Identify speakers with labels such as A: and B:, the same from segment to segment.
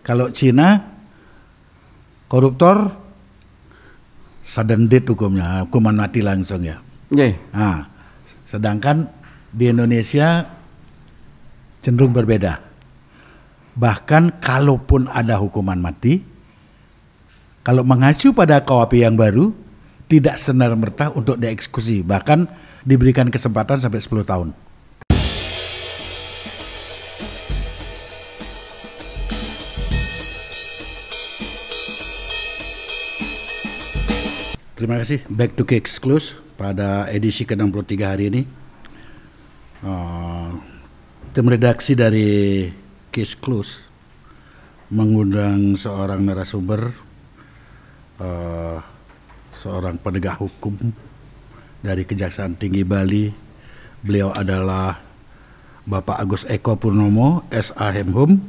A: Kalau Cina koruptor sudden death hukumnya, hukuman mati langsung ya. Nah, sedangkan di Indonesia cenderung berbeda. Bahkan kalaupun ada hukuman mati, kalau mengacu pada KUHP yang baru, tidak serta-merta untuk dieksekusi, bahkan diberikan kesempatan sampai 10 tahun. Terima kasih. Back to Case Close pada edisi ke-63 hari ini. Tim redaksi dari Case Close mengundang seorang narasumber, seorang penegak hukum dari Kejaksaan Tinggi Bali. Beliau adalah Bapak Agus Eko Purnomo, S.A. Hemhum,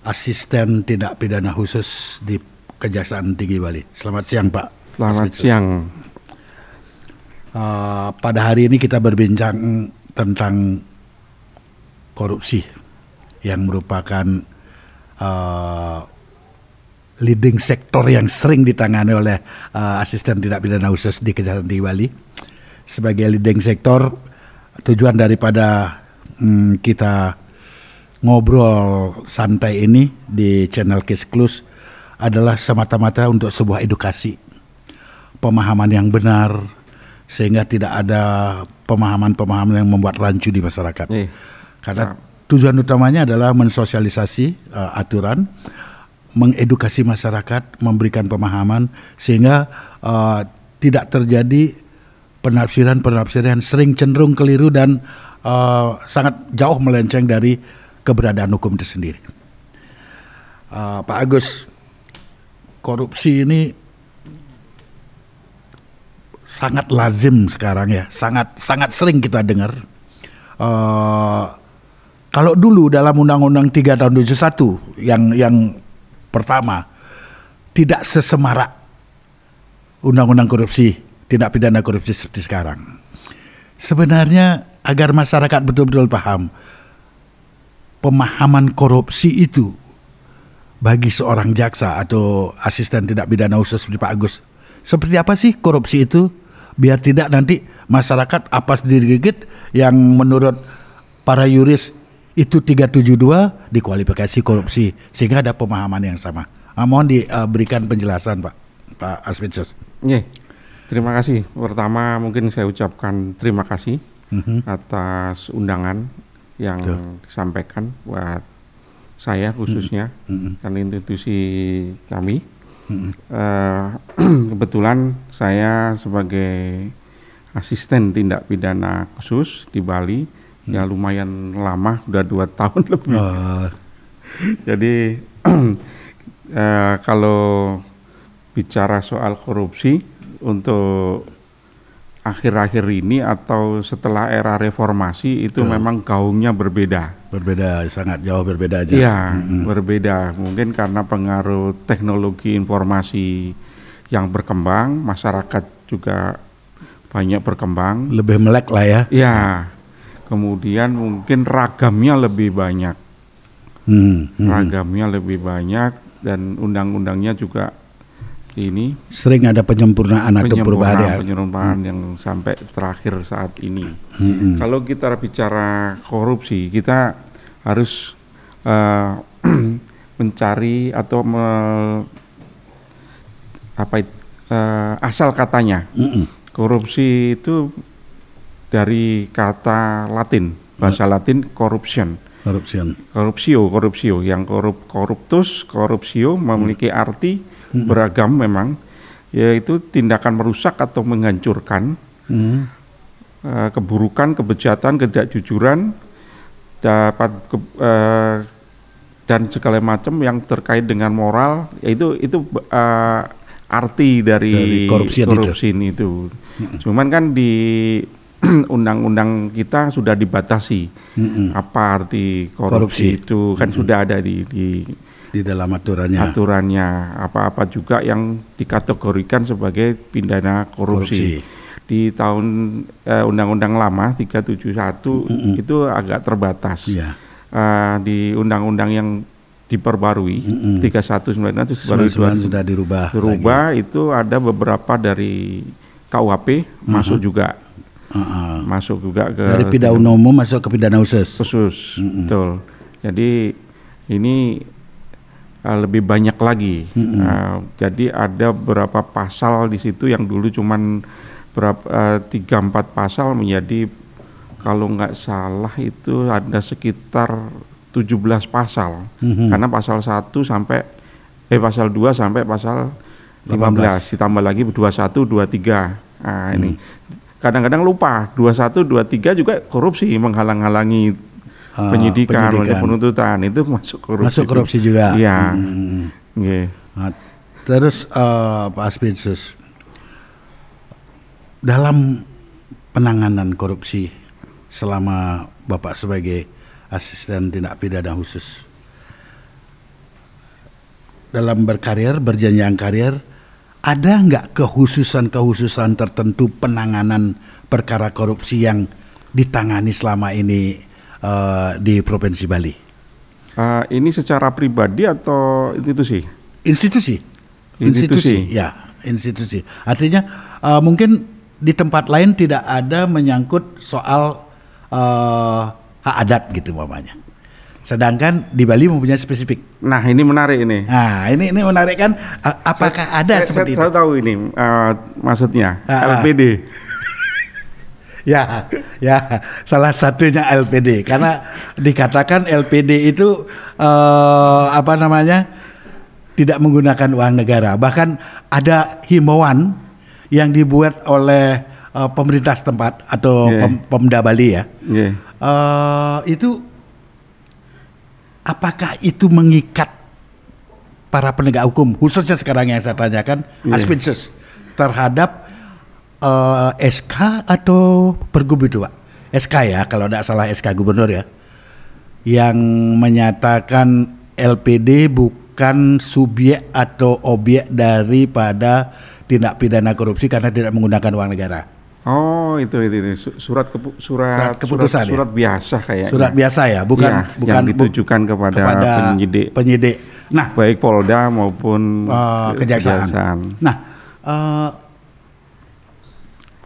A: Asisten Tindak Pidana Khusus di Kejaksaan Tinggi Bali. Selamat siang, Pak.
B: Selamat siang.
A: Pada hari ini kita berbincang tentang korupsi yang merupakan leading sektor yang sering ditangani oleh Asisten Tindak Pidana Khusus di Kejaksaan Tinggi Bali. Sebagai leading sektor, tujuan daripada kita ngobrol santai ini di channel Case Close adalah semata-mata untuk sebuah edukasi, pemahaman yang benar, sehingga tidak ada pemahaman-pemahaman yang membuat rancu di masyarakat. Karena tujuan utamanya adalah mensosialisasi aturan, mengedukasi masyarakat, memberikan pemahaman, sehingga tidak terjadi penafsiran-penafsiran yang sering cenderung keliru dan sangat jauh melenceng dari keberadaan hukum itu sendiri. Pak Agus, korupsi ini sangat lazim sekarang ya, sangat sering kita dengar. Kalau dulu dalam Undang-Undang 3 tahun 71 yang pertama tidak sesemarak Undang-Undang korupsi, tindak pidana korupsi seperti sekarang. Sebenarnya agar masyarakat betul-betul paham, pemahaman korupsi itu bagi seorang jaksa atau asisten tindak pidana khusus seperti Pak Agus, seperti apa sih korupsi itu? Biar tidak nanti masyarakat apa digigit yang menurut para yuris itu 372 dikualifikasi korupsi, sehingga ada pemahaman yang sama. Mohon diberikan penjelasan Pak Asmitsus.
B: Terima kasih. Pertama mungkin saya ucapkan terima kasih atas undangan yang disampaikan buat saya khususnya, karena institusi kami. Kebetulan saya sebagai asisten tindak pidana khusus di Bali, ya lumayan lama, udah 2 tahun lebih. Jadi kalau bicara soal korupsi untuk akhir-akhir ini atau setelah era reformasi itu memang gaungnya berbeda. Sangat jauh berbeda aja. Iya, berbeda. Mungkin karena pengaruh teknologi informasi yang berkembang, masyarakat juga banyak berkembang.
A: Lebih melek lah ya.
B: Iya. Kemudian mungkin ragamnya lebih banyak. Ragamnya lebih banyak dan undang-undangnya juga ini
A: sering ada penyempurnaan atau perubahan
B: yang sampai terakhir saat ini. Kalau kita bicara korupsi, kita harus mencari atau asal katanya. Korupsi itu dari kata Latin, bahasa Latin corruption. Corruptio, yang corruptus, corruptio memiliki arti beragam memang, yaitu tindakan merusak atau menghancurkan, keburukan, kebejatan, ketidakjujuran, dan segala macam yang terkait dengan moral, yaitu arti dari korupsi itu. Cuman kan di undang-undang kita sudah dibatasi apa arti korupsi itu, kan sudah ada di dalam aturannya apa-apa juga yang dikategorikan sebagai pidana korupsi. Di tahun undang-undang lama 371 itu agak terbatas. Di undang-undang yang diperbarui, 319 itu baru
A: sudah dirubah
B: lagi. Itu ada beberapa dari KUHP masuk juga. Masuk juga ke
A: dari pidana umum masuk ke pidana khusus.
B: Betul. Jadi ini lebih banyak lagi. Jadi ada beberapa pasal di situ yang dulu cuman 3-4 pasal menjadi, kalau nggak salah itu ada sekitar 17 pasal. Karena pasal 1 sampai pasal 2 sampai pasal 15 ditambah lagi 21, 23. Nah, ini kadang-kadang lupa 21, 23 juga korupsi, menghalang-halangi penyidikan oleh penuntutan, itu masuk korupsi.
A: Masuk korupsi juga.
B: Iya.
A: Nah, terus Pak Aspinsus, dalam penanganan korupsi selama Bapak sebagai asisten tindak pidana khusus, dalam berkarir, berjenjang karir, ada nggak kekhususan tertentu penanganan perkara korupsi yang ditangani selama ini di Provinsi Bali?
B: Ini secara pribadi atau institusi?
A: Institusi, ya, institusi. Artinya mungkin di tempat lain tidak ada menyangkut soal hak adat gitu umpamanya. Sedangkan di Bali mempunyai spesifik.
B: Nah, ini menarik ini.
A: Nah, ini menarik kan? Apakah ada seperti itu?
B: Saya tahu ini maksudnya LPD.
A: Ya, salah satunya LPD, karena dikatakan LPD itu tidak menggunakan uang negara. Bahkan ada himbauan yang dibuat oleh pemerintah setempat atau Pemda Bali ya. Itu apakah itu mengikat para penegak hukum, khususnya sekarang yang saya tanyakan, Aspinsus, terhadap SK atau Pergub itu Pak? SK ya, kalau tidak salah SK Gubernur ya, yang menyatakan LPD bukan subjek atau objek daripada tindak pidana korupsi karena tidak menggunakan uang negara.
B: Oh, itu surat keputusan, surat biasa kayaknya.
A: Surat biasa ya, bukan
B: yang ditujukan kepada
A: penyidik. Nah,
B: baik Polda maupun kejaksaan.
A: Nah,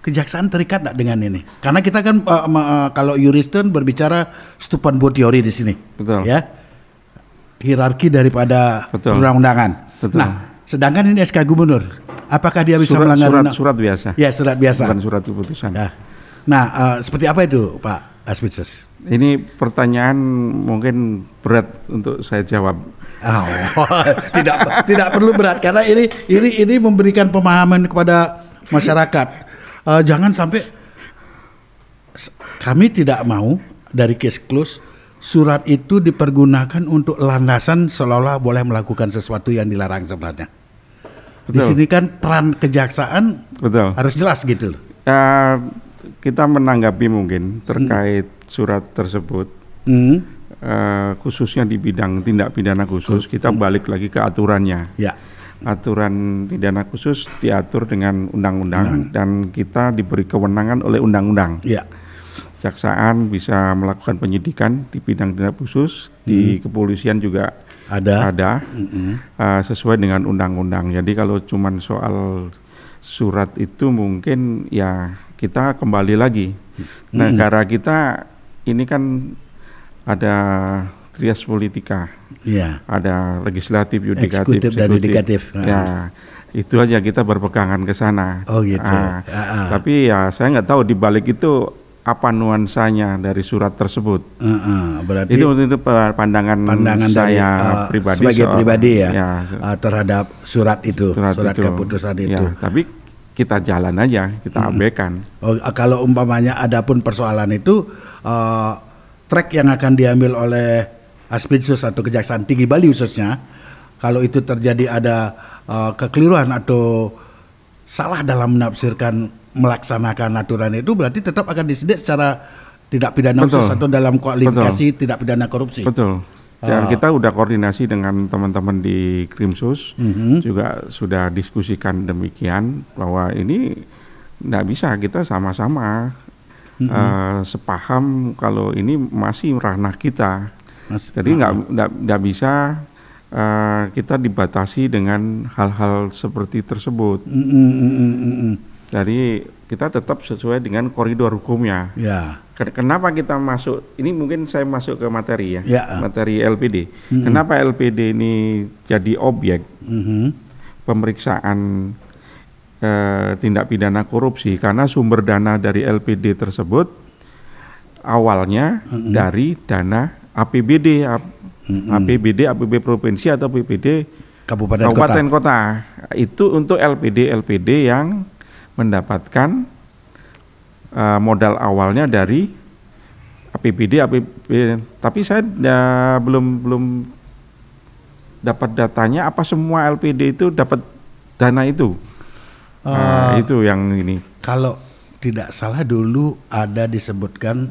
A: kejaksaan terikat nggak dengan ini? Karena kita kan kalau Juristen berbicara Stupanbo teori di sini.
B: Betul.
A: Ya. Hierarki daripada perundang-undangan.
B: Betul.
A: Nah, sedangkan ini SK Gubernur. Apakah dia bisa melanggar
B: surat biasa?
A: Ya, surat biasa.
B: Bukan surat keputusan.
A: Ya. Nah, seperti apa itu, Pak Aspinsus?
B: Ini pertanyaan mungkin berat untuk saya jawab.
A: Tidak perlu berat, karena ini memberikan pemahaman kepada masyarakat. Jangan sampai kami tidak mau dari case close surat itu dipergunakan untuk landasan seolah-olah boleh melakukan sesuatu yang dilarang sebenarnya. Di sini kan peran kejaksaan harus jelas gitu.
B: Kita menanggapi mungkin terkait surat tersebut, khususnya di bidang tindak pidana khusus, kita balik lagi ke aturannya.
A: Ya.
B: Aturan pidana khusus diatur dengan undang-undang dan kita diberi kewenangan oleh undang-undang.
A: Ya.
B: Kejaksaan bisa melakukan penyidikan di bidang tindak khusus, di kepolisian juga ada sesuai dengan undang-undang. Jadi kalau cuman soal surat itu mungkin ya kita kembali lagi. Negara kita ini kan ada trias politika, ada legislatif, yudikatif,
A: eksekutif dan yudikatif.
B: Ya, itu aja kita berpegangan ke sana.
A: Oh gitu.
B: Tapi ya saya nggak tahu di balik itu apa nuansanya dari surat tersebut.
A: Berarti
B: itu pandangan saya dari, pribadi
A: sebagai pribadi terhadap surat itu, surat keputusan itu.
B: Ya, tapi kita jalan aja, kita abaikan.
A: Kalau umpamanya ada pun persoalan itu, track yang akan diambil oleh Aspinsus atau Kejaksaan Tinggi Bali khususnya, kalau itu terjadi ada kekeliruan atau salah dalam menafsirkan melaksanakan aturan itu, berarti tetap akan disidik secara tidak pidana khusus atau dalam kualifikasi tidak pidana korupsi.
B: Betul. Dan kita udah koordinasi dengan teman-teman di Krimsus, juga sudah diskusikan demikian bahwa ini nggak bisa kita sama-sama sepaham kalau ini masih ranah kita. Jadi nggak bisa kita dibatasi dengan hal-hal seperti tersebut. Jadi kita tetap sesuai dengan koridor hukumnya.
A: Ya.
B: Kenapa kita masuk? Ini mungkin saya masuk ke materi ya. Materi LPD. Kenapa LPD ini jadi objek pemeriksaan tindak pidana korupsi? Karena sumber dana dari LPD tersebut awalnya dari dana APBD, APB provinsi atau APBD kabupaten kota. Itu untuk LPD yang mendapatkan modal awalnya dari APBD. Tapi saya belum dapat datanya apa semua LPD itu dapat dana itu. Itu yang ini.
A: Kalau tidak salah dulu ada disebutkan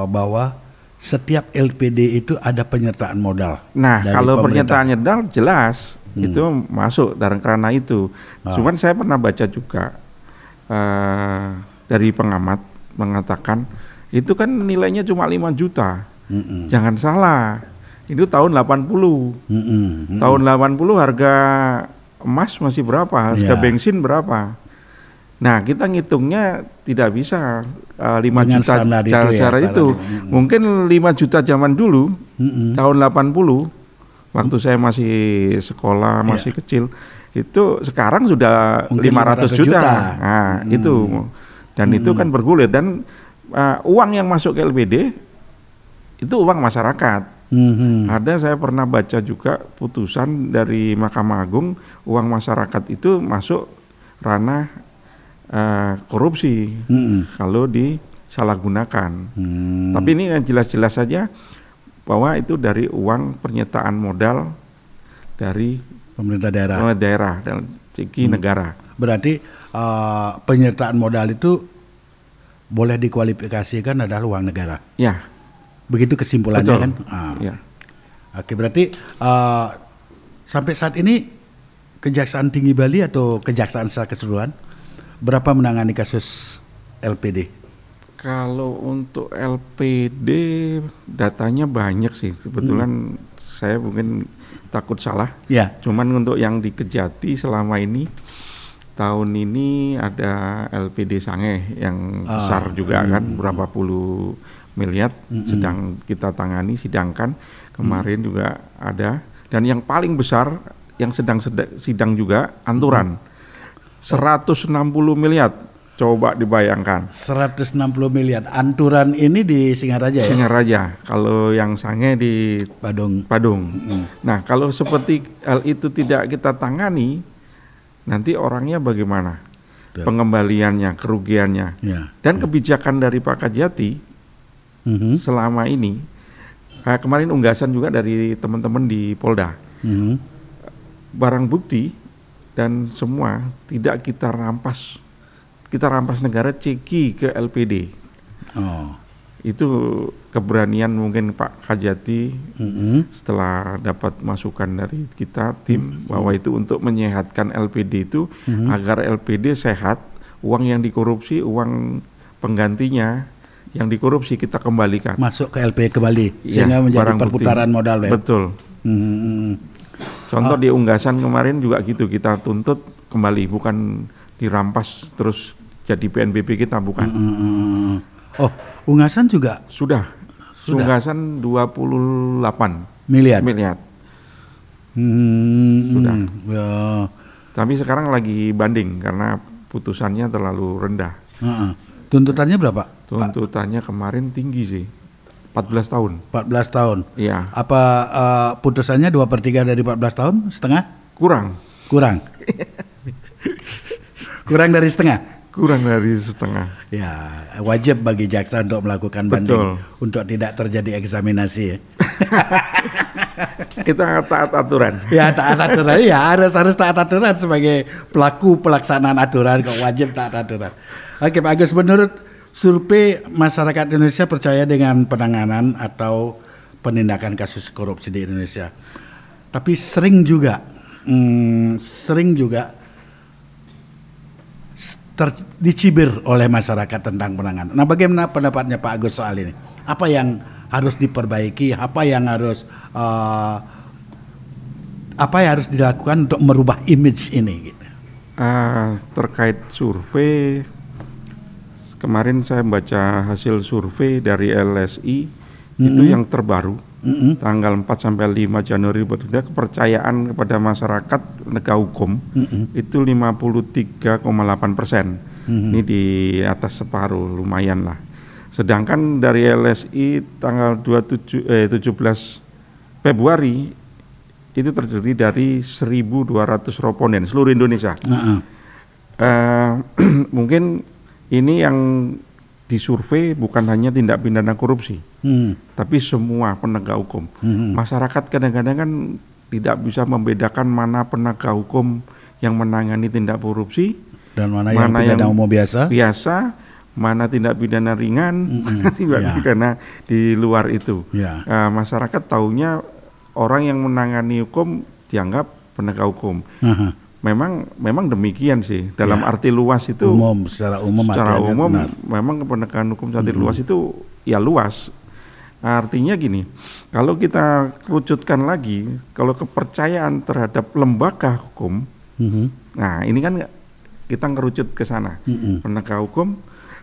A: bahwa setiap LPD itu ada penyertaan modal.
B: Nah, kalau penyertaan modal jelas itu masuk dalam kerana itu. Cuman saya pernah baca juga dari pengamat mengatakan itu kan nilainya cuma 5 juta. Jangan salah, itu tahun 80. Tahun 80 harga emas masih berapa? Harga bensin berapa? Nah, kita ngitungnya tidak bisa 5 juta cara itu. Mungkin 5 juta zaman dulu, tahun 80, waktu saya masih sekolah, masih kecil, itu sekarang sudah 500 juta. Nah, itu. Dan itu kan bergulir. Dan uang yang masuk ke LPD, itu uang masyarakat. Ada, saya pernah baca juga putusan dari Mahkamah Agung, uang masyarakat itu masuk ranah korupsi kalau disalahgunakan. Tapi ini jelas-jelas saja bahwa itu dari uang penyertaan modal dari
A: pemerintah daerah
B: dan ceki negara.
A: Berarti penyertaan modal itu boleh dikualifikasikan adalah uang negara.
B: Ya.
A: Begitu kesimpulannya. Betul. Kan?
B: Ya.
A: Oke, berarti sampai saat ini Kejaksaan Tinggi Bali atau Kejaksaan secara keseluruhan berapa menangani kasus LPD?
B: Kalau untuk LPD datanya banyak sih. Kebetulan saya mungkin takut salah.
A: Ya.
B: Cuman untuk yang di Kejati selama ini, tahun ini ada LPD Sangeh yang besar juga kan, berapa puluh miliar, sedang kita tangani, sidangkan. Kemarin juga ada. Dan yang paling besar yang sedang sidang juga Anturan. 160 miliar, coba dibayangkan.
A: 160 miliar. Anturan ini di Singaraja ya?
B: Singaraja, kalau yang Sange di Badung. Nah, kalau seperti hal itu tidak kita tangani, nanti orangnya bagaimana? Pengembaliannya, kerugiannya. Dan kebijakan dari Pak Kajati selama ini, kemarin unggasan juga dari teman-teman di Polda. Barang bukti dan semua tidak kita rampas negara, ceki ke LPD. Itu keberanian mungkin Pak Kajati setelah dapat masukan dari kita tim bahwa itu untuk menyehatkan LPD itu agar LPD sehat, uang yang dikorupsi, uang penggantinya yang dikorupsi kita kembalikan.
A: Masuk ke LPD kembali sehingga menjadi perputaran modal ya.
B: Betul. Contoh di unggasan kemarin juga gitu, kita tuntut kembali, bukan dirampas terus jadi PNBP kita, bukan.
A: Oh, unggasan juga?
B: Sudah. Unggasan 28
A: miliar.
B: Sudah.
A: Ya.
B: Tapi sekarang lagi banding karena putusannya terlalu rendah.
A: Tuntutannya berapa?
B: Tuntutannya kemarin tinggi sih. 14 tahun.
A: 14 tahun.
B: Iya.
A: Apa putusannya 2/3 dari 14 tahun? Setengah?
B: Kurang.
A: Kurang dari setengah?
B: Kurang dari setengah.
A: Ya, wajib bagi jaksa untuk melakukan banding.
B: Betul.
A: Untuk tidak terjadi eksaminasi ya.
B: Kita taat aturan.
A: Ya, taat aturan. Ya, harus taat aturan sebagai pelaku pelaksanaan aturan, kok wajib taat aturan. Oke, Pak Agus, menurut survei masyarakat Indonesia percaya dengan penanganan atau penindakan kasus korupsi di Indonesia. Tapi sering juga dicibir oleh masyarakat tentang penanganan. Nah, bagaimana pendapatnya Pak Agus soal ini? Apa yang harus diperbaiki? Apa yang harus apa yang harus dilakukan untuk merubah image ini? Gitu.
B: Terkait survei, kemarin saya baca hasil survei dari LSI itu yang terbaru, tanggal 4 sampai 5 Januari 2023, kepercayaan kepada masyarakat penegak hukum itu 53,8%. Ini di atas separuh, lumayan lah. Sedangkan dari LSI tanggal 17 Februari itu terdiri dari 1.200 responden seluruh Indonesia. Mungkin ini yang disurvei bukan hanya tindak pidana korupsi, tapi semua penegak hukum. Masyarakat kadang-kadang kan tidak bisa membedakan mana penegak hukum yang menangani tindak korupsi dan mana yang pidana umum biasa, mana tindak pidana ringan, mana tindak pidana di luar itu. Masyarakat taunya orang yang menangani hukum dianggap penegak hukum. Memang demikian sih. Dalam arti luas itu secara umum memang penegakan hukum secara luas itu ya luas. Artinya gini, kalau kita kerucutkan lagi, kalau kepercayaan terhadap lembaga hukum, nah ini kan kita ngerucut ke sana. Penegak hukum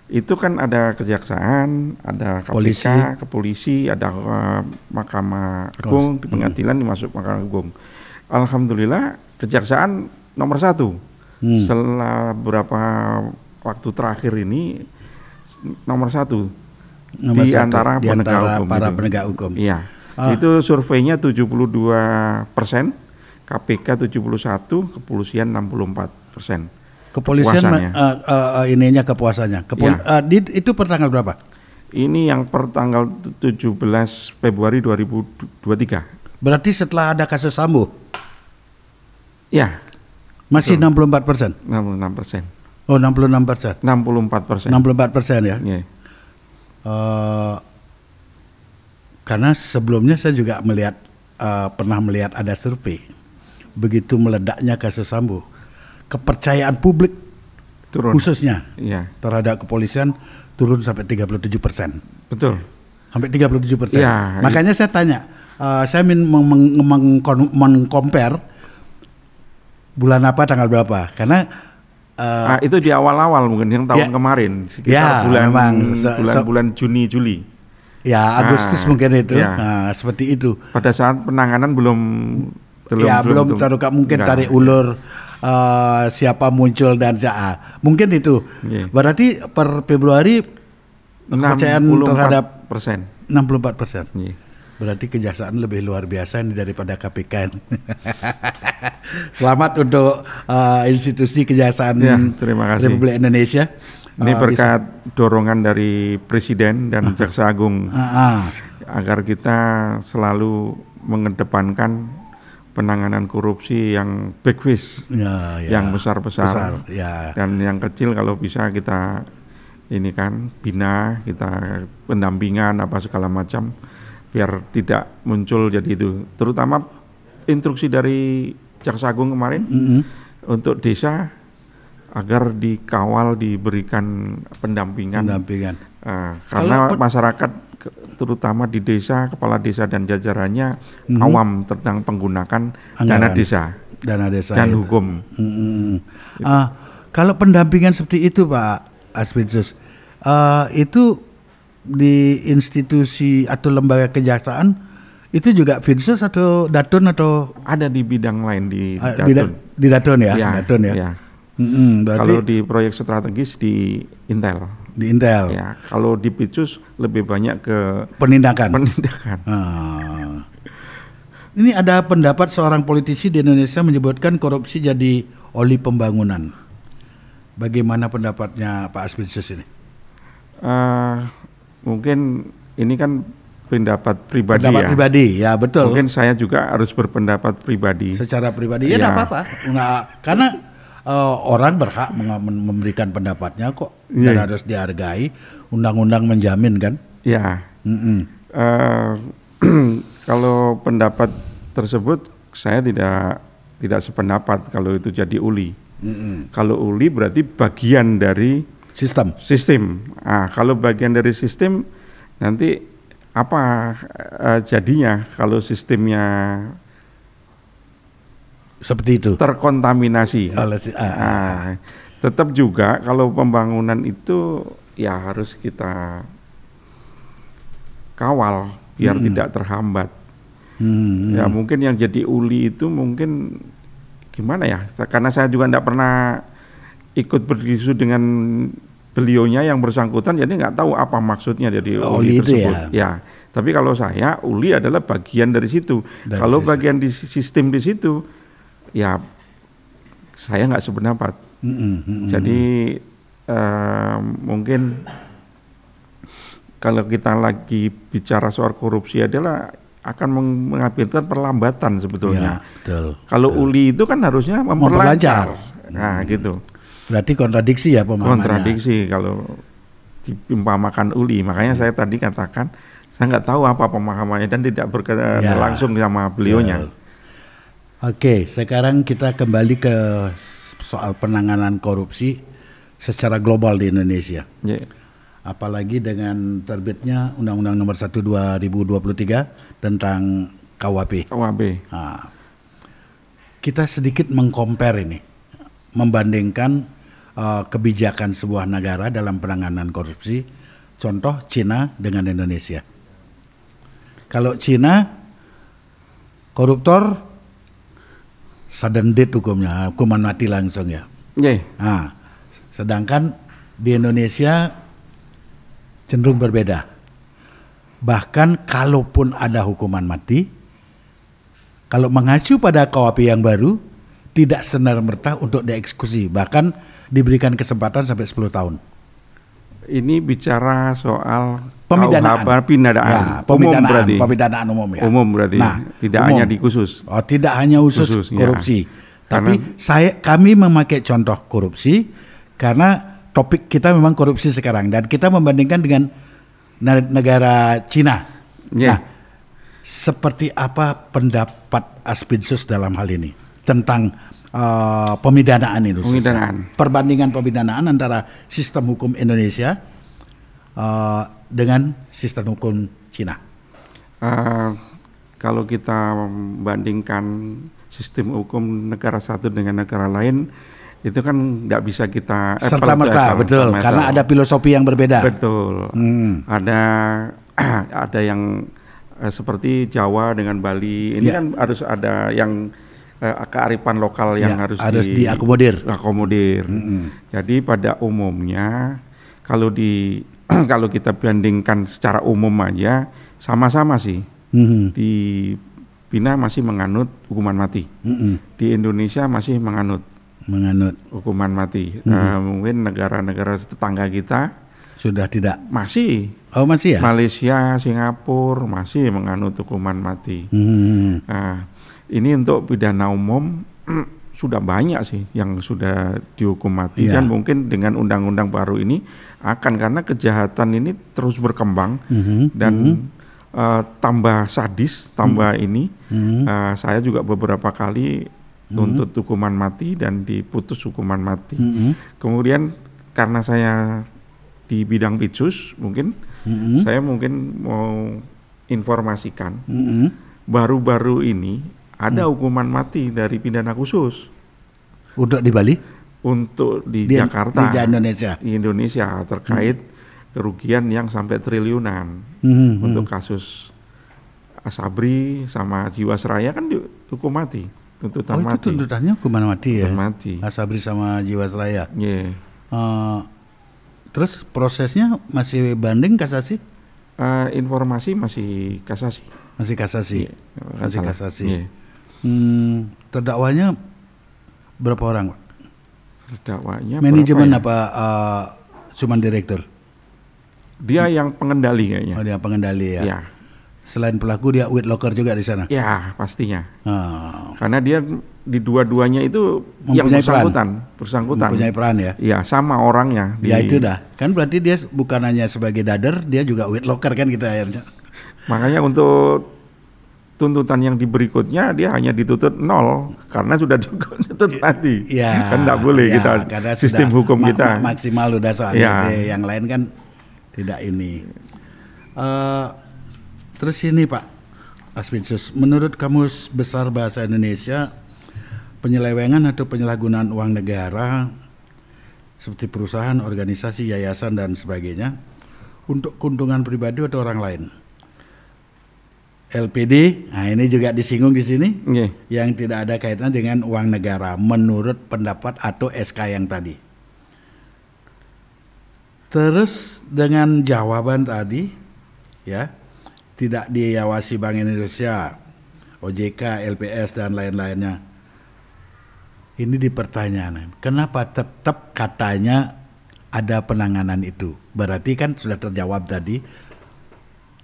B: itu kan ada kejaksaan, ada KPK, kepolisi, ada Mahkamah Agung, di pengadilan dimasuk Mahkamah Agung. Alhamdulillah kejaksaan nomor 1. Setelah beberapa waktu terakhir ini nomor 1 di antara para penegak hukum. Iya. Itu surveinya 72%, KPK 71%, kepolisian 64%.
A: Kepolisian ininya kepuasannya. Itu per tanggal berapa?
B: Ini yang per tanggal 17 Februari 2023.
A: Berarti setelah ada kasus Sambo?
B: Ya.
A: Masih 64%?
B: 66%.
A: Oh, 66%.
B: 64%.
A: 64% ya? Yeah. Karena sebelumnya saya juga pernah melihat ada survei. Begitu meledaknya kasus Sambo, kepercayaan publik turun, khususnya terhadap kepolisian turun sampai 37%. Betul. Sampai 37%. Ya, makanya saya tanya, saya ingin mengcompare bulan apa, tanggal berapa? Karena
B: itu di awal-awal mungkin yang tahun kemarin, sekitar bulan Juni, Juli.
A: Ya, Agustus mungkin itu. Nah, seperti itu.
B: Pada saat penanganan belum
A: terungkap, mungkin tarik ulur. Siapa muncul dan mungkin itu. Berarti per Februari kepercayaan terhadap 64%. Berarti kejaksaan lebih luar biasa ini daripada KPK. Selamat untuk institusi kejaksaan Republik Indonesia.
B: Ini berkat dorongan dari Presiden dan Jaksa Agung agar kita selalu mengedepankan penanganan korupsi yang big fish, yang besar-besar, dan yang kecil kalau bisa kita ini kan bina, kita pendampingan apa segala macam biar tidak muncul jadi itu. Terutama instruksi dari Jaksa Agung kemarin untuk desa agar dikawal, diberikan pendampingan. Karena masyarakat terutama di desa, kepala desa dan jajarannya awam tentang penggunaan dana desa dan hukum.
A: Kalau pendampingan seperti itu Pak Asfinsus, itu di institusi atau lembaga kejaksaan itu juga Finsus atau Daton atau
B: ada di bidang lain di Daton?
A: Di Daton ya? Daton ya.
B: Kalau di proyek strategis di Intel.
A: Di Intel.
B: Ya, kalau di Picus lebih banyak ke
A: penindakan. Ini ada pendapat seorang politisi di Indonesia menyebutkan korupsi jadi oli pembangunan. Bagaimana pendapatnya Pak Asfinsus ini?
B: Mungkin ini kan pendapat pribadi.
A: Pendapat pribadi, ya betul.
B: Mungkin saya juga harus berpendapat pribadi.
A: Secara pribadi ya tidak apa-apa. Karena orang berhak memberikan pendapatnya kok dan harus dihargai. Undang-undang menjamin kan? Ya.
B: Kalau pendapat tersebut saya tidak sependapat kalau itu jadi uli. Kalau uli berarti bagian dari sistem. Kalau bagian dari sistem nanti apa jadinya kalau sistemnya
A: seperti itu.
B: Terkontaminasi. Tetap juga kalau pembangunan itu ya harus kita kawal biar tidak terhambat. Ya mungkin yang jadi uli itu mungkin gimana ya? Karena saya juga tidak pernah ikut berdiskusi dengan beliaunya yang bersangkutan, jadi nggak tahu apa maksudnya jadi uli tersebut. Ya. Tapi kalau saya uli adalah bagian dari situ. Kalau bagian di sistem di situ, ya saya nggak sependapat. Jadi mungkin kalau kita lagi bicara soal korupsi adalah akan mengakibatkan perlambatan sebetulnya.
A: Ya, betul,
B: kalau
A: betul.
B: uli itu kan harusnya memperlancar. Nah gitu.
A: Berarti kontradiksi ya pemahamannya.
B: Kontradiksi kalau diumpamakan uli. Makanya saya tadi katakan saya nggak tahu apa pemahamannya dan tidak berkaitan langsung sama beliaunya.
A: Oke, sekarang kita kembali ke soal penanganan korupsi secara global di Indonesia. Apalagi dengan terbitnya Undang-Undang Nomor 1 2023 tentang KUHP. Nah, kita sedikit mengcompare ini, membandingkan kebijakan sebuah negara dalam penanganan korupsi. Contoh Cina dengan Indonesia. Kalau Cina koruptor sudden death hukumnya, hukuman mati langsung ya. Nah, sedangkan di Indonesia cenderung berbeda. Bahkan kalaupun ada hukuman mati, kalau mengacu pada KUHP yang baru, tidak semerta untuk dieksekusi, bahkan diberikan kesempatan sampai 10 tahun.
B: Ini bicara soal
A: pemidanaan.
B: Pemidanaan
A: umum ya.
B: Umum berarti. Nah, tidak hanya di khusus.
A: Tidak hanya khusus korupsi. Ya. Tapi kami memakai contoh korupsi karena topik kita memang korupsi sekarang dan kita membandingkan dengan negara Cina. Nah, seperti apa pendapat Aspinsus dalam hal ini tentang pemidanaan ini? Perbandingan pemidanaan antara sistem hukum Indonesia dengan sistem hukum Cina.
B: Kalau kita membandingkan sistem hukum negara satu dengan negara lain, itu kan nggak bisa kita
A: serta-merta, betul, karena ada filosofi yang berbeda.
B: Betul. Ada yang seperti Jawa dengan Bali. Ini kan harus ada yang kearifan lokal yang harus
A: diakomodir.
B: Jadi pada umumnya kalau kita bandingkan secara umum aja sama-sama sih. Di Cina masih menganut hukuman mati. Di Indonesia masih menganut hukuman mati. Mungkin negara-negara tetangga kita
A: sudah tidak.
B: Masih.
A: Oh, masih ya?
B: Malaysia, Singapura masih menganut hukuman mati. Nah, ini untuk pidana umum sudah banyak sih yang sudah dihukum mati dan mungkin dengan undang-undang baru ini karena kejahatan ini terus berkembang dan tambah sadis, tambah ini. Saya juga beberapa kali tuntut hukuman mati dan diputus hukuman mati. Kemudian karena saya di bidang pitsus mungkin saya mungkin mau informasikan baru-baru ini ada hukuman mati dari pidana khusus
A: untuk di Bali,
B: untuk di Jakarta,
A: di
B: Indonesia terkait kerugian yang sampai triliunan untuk kasus Asabri sama Jiwasraya kan dihukum mati. Tuntutan mati.
A: Itu tuntutannya hukuman mati ya?
B: Mati.
A: Asabri sama Jiwasraya. Terus prosesnya masih banding kasasi?
B: Informasi masih kasasi.
A: Masih kasasi. Masih kasasi. Terdakwanya berapa orang, Pak?
B: Terdakwanya
A: manajemen apa cuman direktur?
B: Dia yang pengendali kayaknya.
A: Oh, dia pengendali ya.
B: Ya.
A: Selain pelaku dia witlocker juga di sana.
B: Ya, pastinya. Karena dia di dua-duanya itu yang bersangkutan.
A: Mempunyai peran ya.
B: Iya, sama orangnya.
A: Ya itu dah. Kan berarti dia bukan hanya sebagai dader, dia juga witlocker kan kita akhirnya.
B: Makanya untuk tuntutan yang berikutnya dia hanya dituntut 0 karena sudah dituntut mati.
A: Ya,
B: kan tidak boleh kita sistem hukum kita
A: maksimal udah soalnya yang lain kan tidak ini. Terus ini Pak Aspinsus, menurut Kamus Besar Bahasa Indonesia penyelewengan atau penyalahgunaan uang negara seperti perusahaan, organisasi, yayasan dan sebagainya untuk keuntungan pribadi atau orang lain. LPD, nah ini juga disinggung di sini, yang tidak ada kaitannya dengan uang negara menurut pendapat atau SK yang tadi. Terus dengan jawaban tadi, ya, tidak diawasi Bank Indonesia, OJK, LPS dan lain-lainnya. Ini dipertanyakan, kenapa tetap katanya ada penanganan itu? Berarti kan sudah terjawab tadi,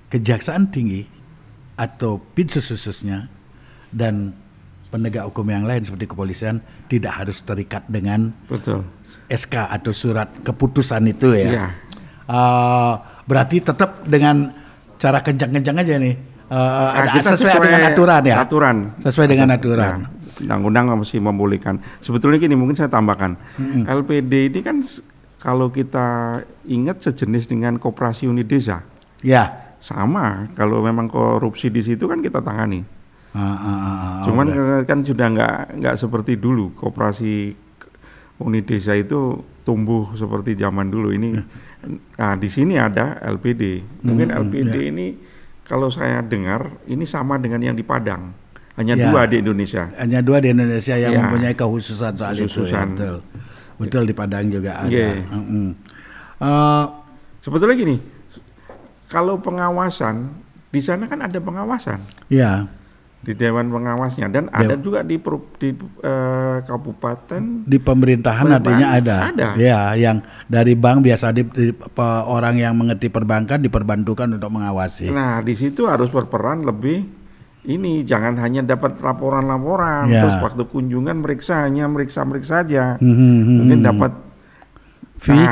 A: Kejaksaan Tinggi atau Pinsus khususnya dan penegak hukum yang lain seperti kepolisian tidak harus terikat dengan SK atau surat keputusan itu ya. Berarti tetap dengan cara kencang-kencang aja nih. Sesuai dengan aturan ya. Sesuai dengan aturan.
B: Undang-undang masih membolehkan. Sebetulnya gini, mungkin saya tambahkan. LPD ini kan kalau kita ingat sejenis dengan koperasi unit desa.
A: Ya.
B: Sama, kalau memang korupsi di situ kan kita tangani. Cuman kan sudah nggak seperti dulu. Koperasi unit desa itu tumbuh seperti zaman dulu. Ini, nah di sini ada LPD. Mungkin LPD ini kalau saya dengar ini sama dengan yang di Padang. Hanya dua di Indonesia.
A: Hanya dua di Indonesia yang mempunyai kekhususan soal itu. Ya, betul di Padang juga ada.
B: Sebetulnya gini. Kalau pengawasan, di sana kan ada pengawasan.
A: Ya.
B: Di Dewan Pengawasnya dan ada juga di kabupaten.
A: Di pemerintahan artinya ada. Ya, yang dari bank biasa orang yang mengerti perbankan diperbantukan untuk mengawasi.
B: Nah, di situ harus berperan lebih. Ini jangan hanya dapat laporan-laporan, terus waktu kunjungan meriksa aja. Mungkin dapat fee.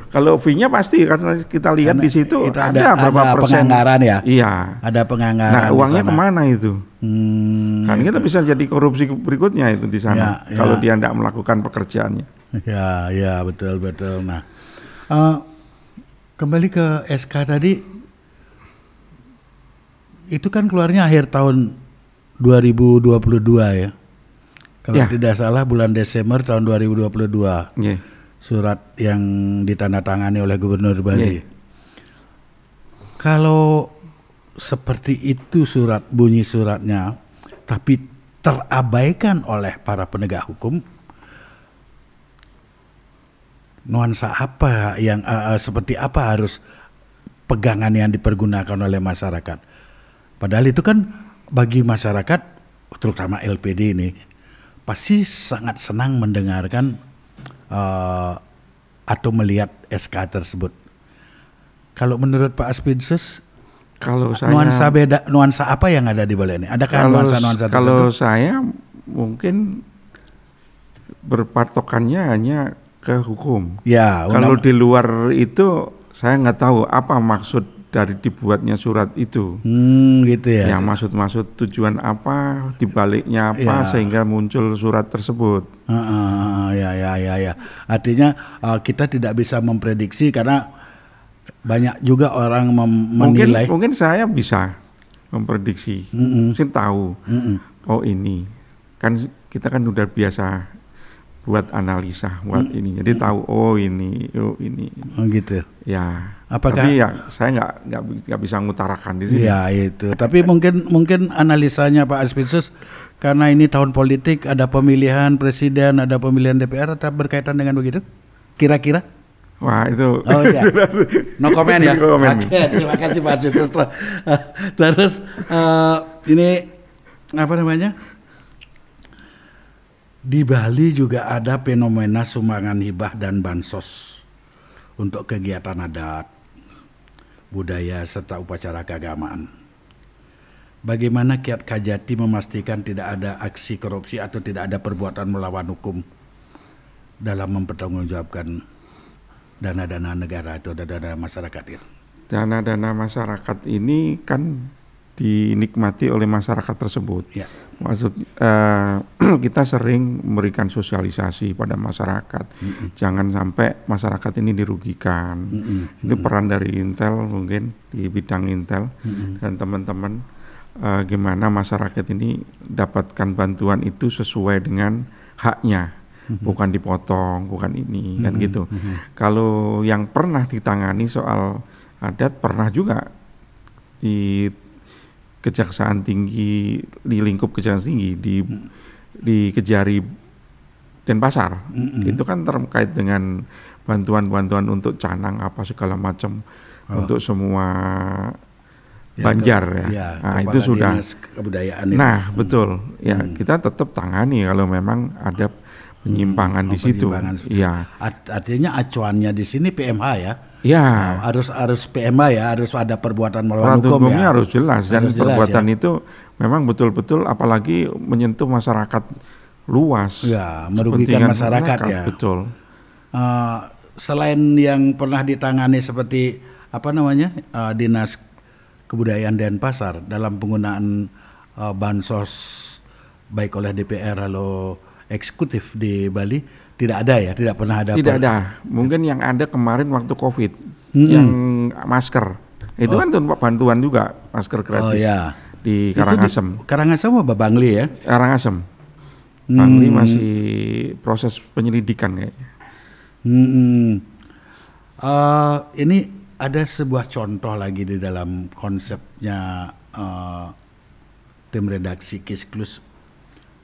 B: Kalau fee-nya pasti karena kita lihat di situ ada berapa persen
A: penganggaran ya.
B: Iya.
A: Ada penganggaran.
B: Nah, uangnya kemana itu? Kan kita bisa jadi korupsi berikutnya itu di sana kalau dia tidak melakukan pekerjaannya.
A: Ya, betul. Nah, kembali ke SK tadi, itu kan keluarnya akhir tahun 2022 ya. Kalau tidak salah bulan Desember tahun 2022. Surat yang ditandatangani oleh Gubernur Bali. Kalau seperti itu bunyi suratnya, tapi terabaikan oleh para penegak hukum, nuansa apa yang seperti apa harus pegangan yang dipergunakan oleh masyarakat? Padahal itu kan bagi masyarakat, terutama LPD ini, pasti sangat senang mendengarkan atau melihat SK tersebut. Kalau menurut Pak Aspinsus, nuansa apa yang ada di balik ini? Adakah nuansa-nuansa tersebut?
B: Kalau saya mungkin berpatokannya hanya ke hukum.
A: Ya.
B: Kalau di luar itu saya nggak tahu apa maksud dari dibuatnya surat itu.
A: Gitu ya.
B: Yang maksud tujuan apa, dibaliknya apa sehingga muncul surat tersebut.
A: Ya. Artinya kita tidak bisa memprediksi karena banyak juga orang menilai.
B: Mungkin saya bisa memprediksi. Mungkin tahu. Oh ini kan kita kan udah biasa buat analisa buat ini. Jadi tahu ini. Oh
A: gitu.
B: Ya.
A: Apakah?
B: Tapi ya saya nggak bisa mengutarakan di sini.
A: Ya itu. Tapi mungkin analisanya Pak Aspinsus karena ini tahun politik, ada pemilihan presiden, ada pemilihan DPR, tetap berkaitan dengan begitu? Kira-kira?
B: Wah itu.
A: No comment ya. Oke, terima kasih Pak Aspinsus. Terus ini apa namanya? Di Bali juga ada fenomena sumbangan hibah dan bansos untuk kegiatan adat, budaya, serta upacara keagamaan. Bagaimana Kiat Kajati memastikan tidak ada aksi korupsi atau tidak ada perbuatan melawan hukum dalam mempertanggungjawabkan dana-dana negara atau dana masyarakat ini?
B: Dana-dana masyarakat ini kan dinikmati oleh masyarakat tersebut. Ya. Kita sering memberikan sosialisasi pada masyarakat. Jangan sampai masyarakat ini dirugikan. Itu peran dari Intel mungkin di bidang Intel dan teman-teman. gimana masyarakat ini dapatkan bantuan itu sesuai dengan haknya, bukan dipotong, bukan ini, kan gitu. Kalau yang pernah ditangani soal adat, pernah juga di Kejaksaan Tinggi, di lingkup Kejaksaan Tinggi, di Kejari Denpasar, itu kan terkait dengan bantuan-bantuan untuk canang apa segala macam, untuk semua Banjar ya. Nah, itu sudah
A: kebudayaan.
B: Nah, betul. Ya, kita tetap tangani kalau memang ada penyimpangan di situ. Iya.
A: Artinya acuannya di sini PMH ya.
B: Ya.
A: Harus PMH ya, harus ada perbuatan melawan hukum
B: hukumnya
A: ya.
B: Harus jelas, dan perbuatan
A: ya.
B: itu memang betul-betul apalagi menyentuh masyarakat luas.
A: Ya, merugikan masyarakat ya.
B: Betul.
A: Selain yang pernah ditangani seperti Dinas Kebudayaan Denpasar dalam penggunaan bansos baik oleh DPR atau eksekutif di Bali, tidak ada ya, tidak pernah ada.
B: Tidak ada. Mungkin yang ada kemarin waktu COVID, yang masker itu kan bantuan juga, masker gratis di Karangasem.
A: Karangasem apa Bangli ya?
B: Karangasem. Bangli masih proses penyelidikan kayaknya.
A: Ini ada sebuah contoh lagi di dalam konsepnya tim redaksi Kisklus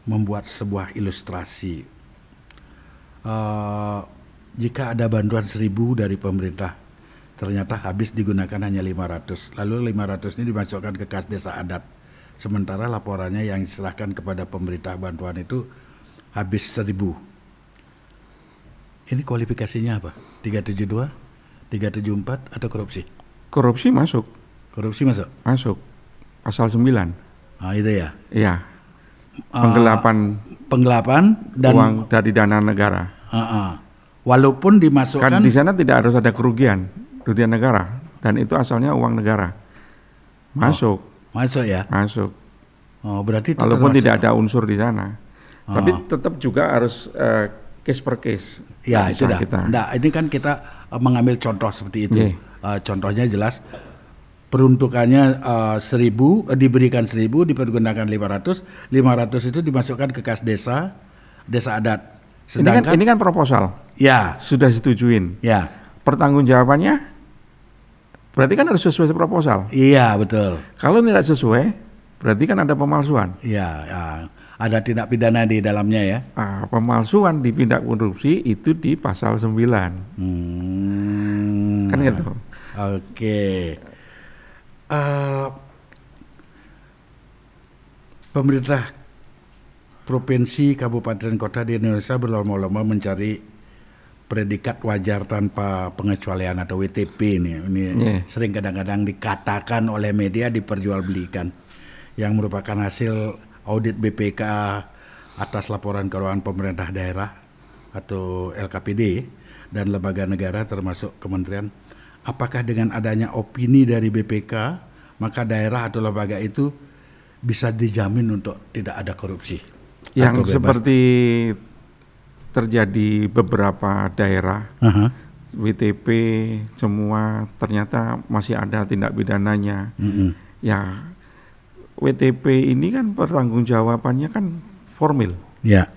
A: membuat sebuah ilustrasi. Jika ada bantuan 1.000 dari pemerintah, ternyata habis digunakan hanya 500. Lalu 500 ini dimasukkan ke kas desa adat. Sementara laporannya yang diserahkan kepada pemerintah bantuan itu habis 1.000. Ini kualifikasinya apa? 372, 374 atau korupsi?
B: Korupsi masuk.
A: Korupsi masuk?
B: Masuk. Pasal 9.
A: Itu ya?
B: Iya. Penggelapan
A: dan
B: uang dari dana negara.
A: Walaupun dimasukkan.
B: Kan di sana tidak harus ada kerugian negara, dan itu asalnya uang negara. Masuk.
A: Masuk ya?
B: Masuk.
A: Berarti itu
B: walaupun tidak ada unsur di sana. Tapi tetap juga harus case per case.
A: Ya, itu dah. Nah, ini kan kita mengambil contoh seperti itu. Contohnya jelas. Peruntukannya 1.000, diberikan 1.000, dipergunakan 500. 500 itu dimasukkan ke kas desa adat. Sedangkan
B: ini kan proposal.
A: Ya.
B: Sudah disetujuin. Ya. Pertanggungjawabannya berarti kan harus sesuai proposal.
A: Iya, betul.
B: Kalau tidak sesuai, berarti kan ada pemalsuan.
A: Iya, ya. Ada tindak pidana di dalamnya ya.
B: Pemalsuan di tindak korupsi itu di pasal 9. Kan gitu.
A: Oke. Pemerintah provinsi, kabupaten, kota di Indonesia berlomba-lomba mencari predikat wajar tanpa pengecualian atau WTP ini sering kadang-kadang dikatakan oleh media diperjualbelikan, yang merupakan hasil audit BPK atas laporan keuangan pemerintah daerah atau LKPD dan lembaga negara termasuk kementerian. Apakah dengan adanya opini dari BPK maka daerah atau lembaga itu bisa dijamin untuk tidak ada korupsi?
B: Yang seperti terjadi beberapa daerah, WTP semua ternyata masih ada tindak pidananya. Ya, WTP ini kan pertanggungjawabannya kan formil. Ya.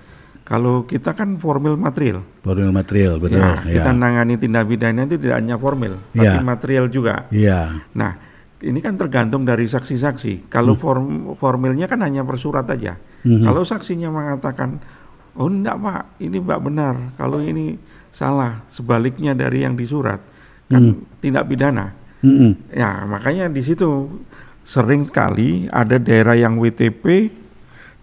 B: Kalau kita kan formil material.
A: Formil material, betul.
B: Ya, kita nangani tindak pidana itu tidak hanya formil, tapi material juga.
A: Ya.
B: Nah, ini kan tergantung dari saksi-saksi. Kalau formilnya kan hanya persurat aja. Kalau saksinya mengatakan, oh enggak Pak, ini Mbak benar. Kalau ini salah, sebaliknya dari yang disurat, kan tindak pidana. Ya, makanya di situ sering sekali ada daerah yang WTP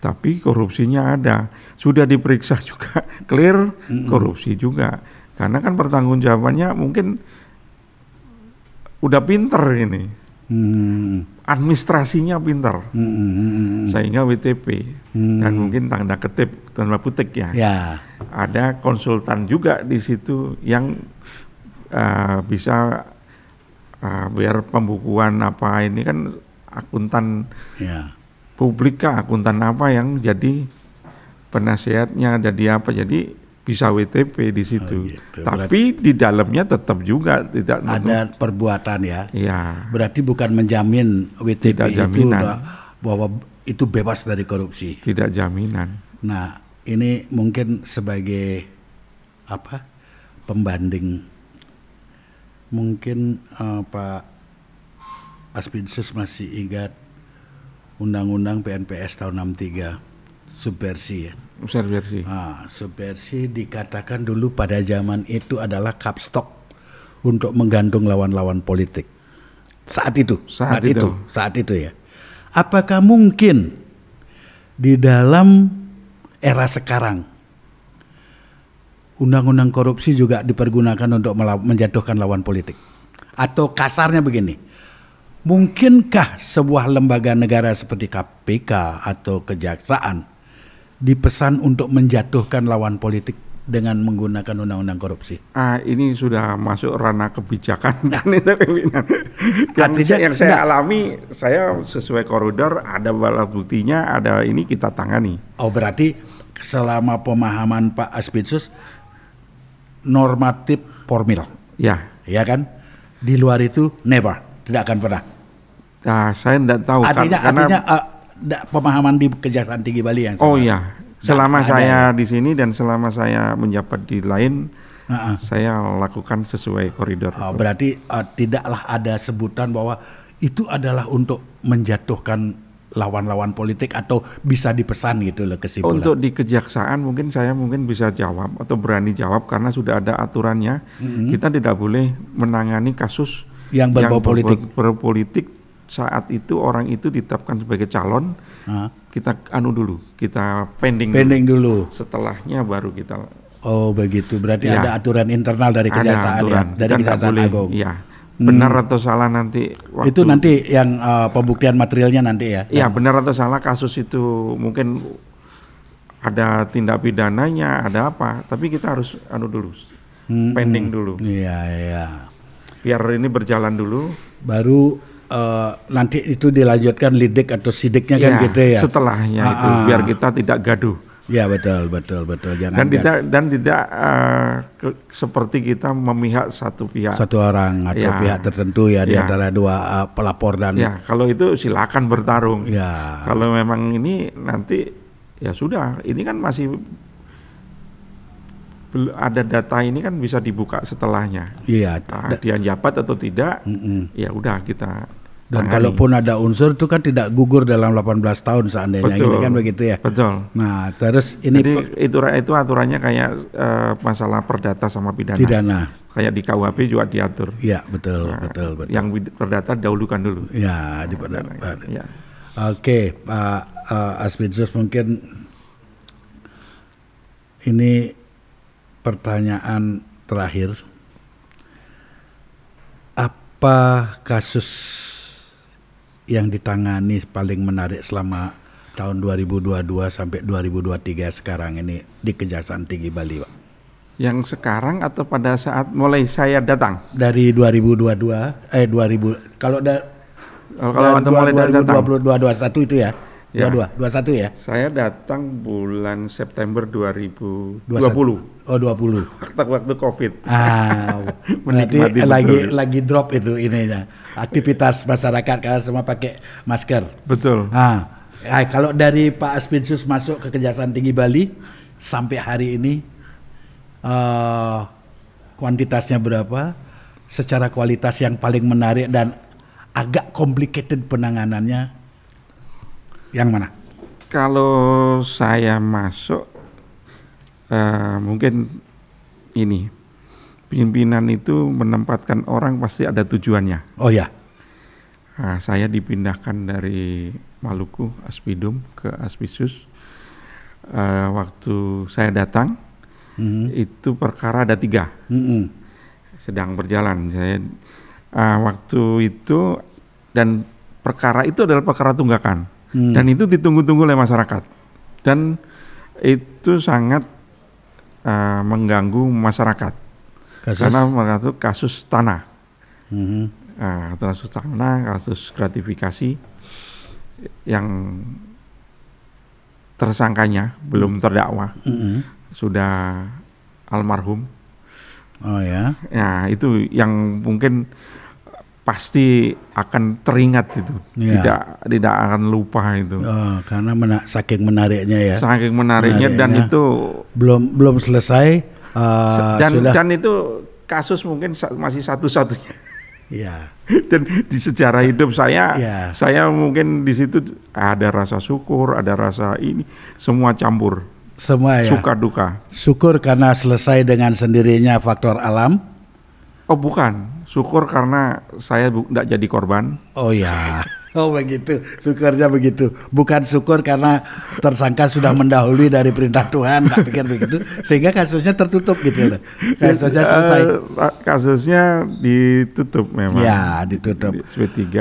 B: tapi korupsinya ada. Sudah diperiksa juga clear, korupsi juga. Karena kan pertanggungjawabannya mungkin udah pinter ini. Administrasinya pinter. Sehingga WTP dan mungkin tanda petik ya. Ada konsultan juga di situ yang bisa biar pembukuan apa ini kan akuntan publik kah, akuntan apa yang jadi penasihatnya, jadi apa, jadi bisa WTP di situ. Gitu. Tapi di dalamnya tetap juga tidak
A: ada perbuatan ya.
B: Iya.
A: Berarti bukan menjamin WTP
B: tidak
A: itu bahwa itu bebas dari korupsi.
B: Tidak jaminan.
A: Nah, ini mungkin sebagai pembanding, mungkin Pak Aspinsus masih ingat Undang-Undang PNPS tahun 63 subversi ya.
B: Subversi.
A: Subversi dikatakan dulu pada zaman itu adalah kapstok untuk menggantung lawan-lawan politik. Saat itu ya. Apakah mungkin di dalam era sekarang undang-undang korupsi juga dipergunakan untuk menjatuhkan lawan politik? Atau kasarnya begini, mungkinkah sebuah lembaga negara seperti KPK atau kejaksaan dipesan untuk menjatuhkan lawan politik dengan menggunakan undang-undang korupsi?
B: Ini sudah masuk ranah kebijakan kan itu pimpinan. Yang saya alami, saya sesuai koridor, ada alat buktinya, ada ini kita tangani.
A: Oh, berarti selama pemahaman Pak Aspinsus normatif formil.
B: Ya.
A: Ya kan? Di luar itu never, tidak akan pernah.
B: Saya tidak tahu.
A: Artinya pemahaman di Kejaksaan Tinggi Bali yang sama.
B: Oh iya. Selama saya di sini dan selama saya menjabat di lain, saya lakukan sesuai koridor.
A: Berarti tidaklah ada sebutan bahwa itu adalah untuk menjatuhkan lawan-lawan politik atau bisa dipesan gitu loh kesimpulan.
B: Untuk di kejaksaan mungkin saya bisa jawab atau berani jawab karena sudah ada aturannya. Kita tidak boleh menangani kasus
A: yang berbau
B: politik saat itu orang itu ditetapkan sebagai calon. Kita kita pending dulu. Setelahnya baru kita.
A: Oh begitu, berarti ada aturan internal dari kejaksaan ya, dari Kejaksaan Agung.
B: Iya. Benar atau salah nanti
A: itu nanti yang pembuktian materialnya nanti ya.
B: Iya, benar atau salah kasus itu mungkin ada tindak pidananya, ada apa, tapi kita harus dulu. Pending dulu.
A: Iya.
B: Biar ini berjalan dulu
A: baru nanti itu dilanjutkan lidik atau sidiknya kan gitu ya.
B: Setelahnya itu biar kita tidak gaduh.
A: Ya betul. Jangan
B: dan tidak seperti kita memihak satu pihak.
A: Satu orang atau pihak tertentu ya di antara dua pelapor dan.
B: Ya kalau itu silakan bertarung.
A: Ya.
B: Kalau memang ini nanti ya sudah. Ini kan masih ada data ini kan bisa dibuka setelahnya.
A: Iya.
B: Dia jabat atau tidak? Ya udah kita.
A: Dan kalaupun ada unsur itu kan tidak gugur dalam 18 tahun seandainya.
B: Betul,
A: gitu kan begitu ya.
B: Betul.
A: Nah terus ini.
B: Jadi itu aturannya kayak masalah perdata sama pidana. Kayak di KUHP juga diatur.
A: Iya betul.
B: Yang perdata dahulukan dulu.
A: Ya di perdata. Ya. Oke Pak Aspinsus, mungkin ini pertanyaan terakhir. Apa kasus yang ditangani paling menarik selama tahun 2022 sampai 2023 sekarang ini di Kejaksaan Tinggi Bali, Pak?
B: Yang sekarang atau pada saat mulai saya datang?
A: Dari 2022, kalau mulai dari 2021 itu ya? 21 ya?
B: Saya datang bulan September 2020.
A: Oh 20.
B: Waktu COVID.
A: Berarti lagi drop itu ininya. Aktivitas masyarakat karena semua pakai masker.
B: Betul.
A: Kalau dari Pak Aspinsus masuk ke Kejaksaan Tinggi Bali sampai hari ini kuantitasnya berapa? Secara kualitas yang paling menarik dan agak complicated penanganannya yang mana?
B: Kalau saya masuk mungkin ini pimpinan itu menempatkan orang pasti ada tujuannya.
A: Oh ya.
B: Saya dipindahkan dari Maluku Aspidum ke Aspinsus. Waktu saya datang itu perkara ada 3 sedang berjalan. Saya waktu itu dan perkara itu adalah perkara tunggakan. Dan itu ditunggu-tunggu oleh masyarakat dan itu sangat mengganggu masyarakat karena mengatur kasus tanah, kasus tanah, kasus gratifikasi yang tersangkanya belum terdakwa, sudah almarhum.
A: Oh ya.
B: Ya itu yang mungkin pasti akan teringat itu, tidak akan lupa itu.
A: Karena saking menariknya ya.
B: Saking menariknya dan itu
A: belum selesai.
B: Dan itu kasus mungkin masih satu-satunya.
A: Ya.
B: Dan di sejarah hidup saya mungkin di situ ada rasa syukur, ada rasa ini, semua campur.
A: Semua ya.
B: Suka duka.
A: Syukur karena selesai dengan sendirinya faktor alam.
B: Oh bukan, syukur karena saya tidak jadi korban.
A: Oh ya, oh begitu, syukurnya begitu. Bukan syukur karena tersangka sudah mendahului dari perintah Tuhan, tak pikir begitu. Sehingga kasusnya tertutup gitu loh. Kasusnya selesai.
B: Kasusnya ditutup memang.
A: Ya, ditutup.
B: SP3,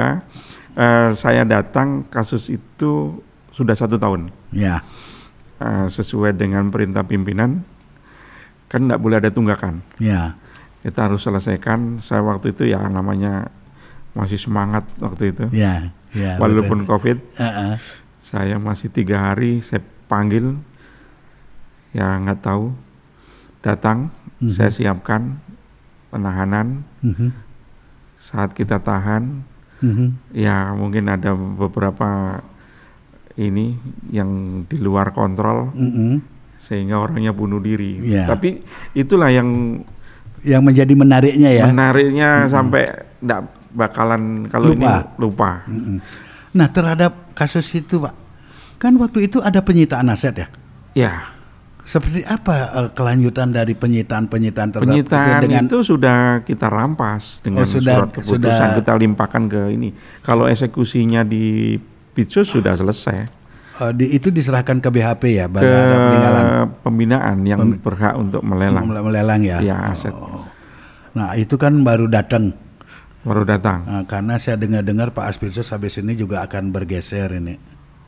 B: saya datang kasus itu sudah 1 tahun.
A: Ya.
B: Sesuai dengan perintah pimpinan, kan tidak boleh ada tunggakan.
A: Ya.
B: Kita harus selesaikan. Saya waktu itu ya namanya masih semangat waktu itu.
A: Ya,
B: walaupun betul. COVID, saya masih 3 hari saya panggil, ya nggak tahu, datang, saya siapkan penahanan. Saat kita tahan, ya mungkin ada beberapa ini yang di luar kontrol, sehingga orangnya bunuh diri. Tapi itulah yang
A: menjadi menariknya ya.
B: Menariknya sampai enggak bakalan kalau ini lupa.
A: Nah, terhadap kasus itu, Pak, kan waktu itu ada penyitaan aset ya?
B: Ya.
A: Seperti apa kelanjutan dari penyitaan terhadap
B: penyitaan itu sudah kita rampas dengan surat keputusan, kita limpahkan ke ini. Kalau eksekusinya di Pitsus sudah selesai.
A: Itu diserahkan ke BHP ya,
B: ke pembinaan yang berhak untuk melelang.
A: Melelang ya.
B: Ya, aset.
A: Nah itu kan baru datang.
B: Nah,
A: karena saya dengar Pak Aspirsus habis ini juga akan bergeser ini.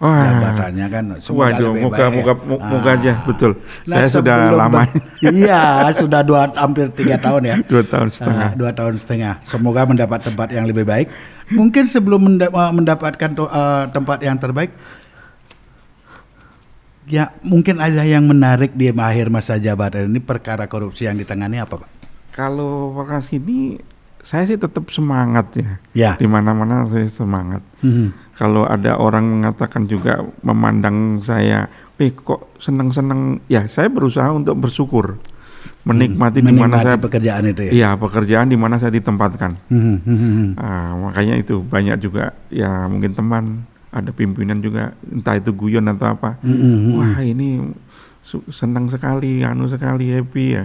B: Jabatannya
A: kan. Moga
B: aja, betul.
A: Nah,
B: saya sudah lama.
A: Iya, sudah hampir 3 tahun ya.
B: 2 tahun setengah.
A: 2 tahun setengah. Semoga mendapat tempat yang lebih baik. Mungkin sebelum mendapatkan tempat yang terbaik, ya mungkin ada yang menarik di akhir masa jabatan ini, perkara korupsi yang ditangani apa Pak?
B: Kalau perkara ini saya sih tetap semangat ya. Di mana-mana saya semangat. Kalau ada orang mengatakan juga memandang saya, kok senang-senang, ya saya berusaha untuk bersyukur, menikmati di mana saya
A: pekerjaan itu ya.
B: Iya, pekerjaan di mana saya ditempatkan. Makanya itu banyak juga ya mungkin teman, ada pimpinan juga, entah itu guyon atau apa. Wah ini senang sekali, happy ya.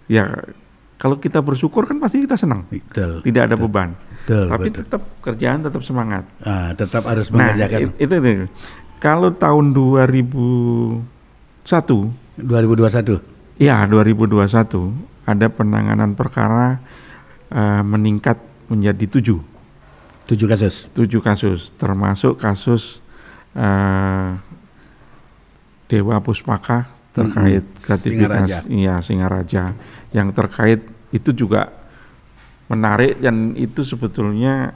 B: Ya kalau kita bersyukur kan pasti kita senang. Tidak ada beban. Tapi tetap kerjaan tetap semangat.
A: Tetap harus mengerjakan.
B: Itu. Kalau tahun 2021. Ya 2021 ada penanganan perkara meningkat menjadi 7 kasus, termasuk kasus Dewa Puspaka terkait gratifikasi Singaraja, yang terkait itu juga menarik, dan itu sebetulnya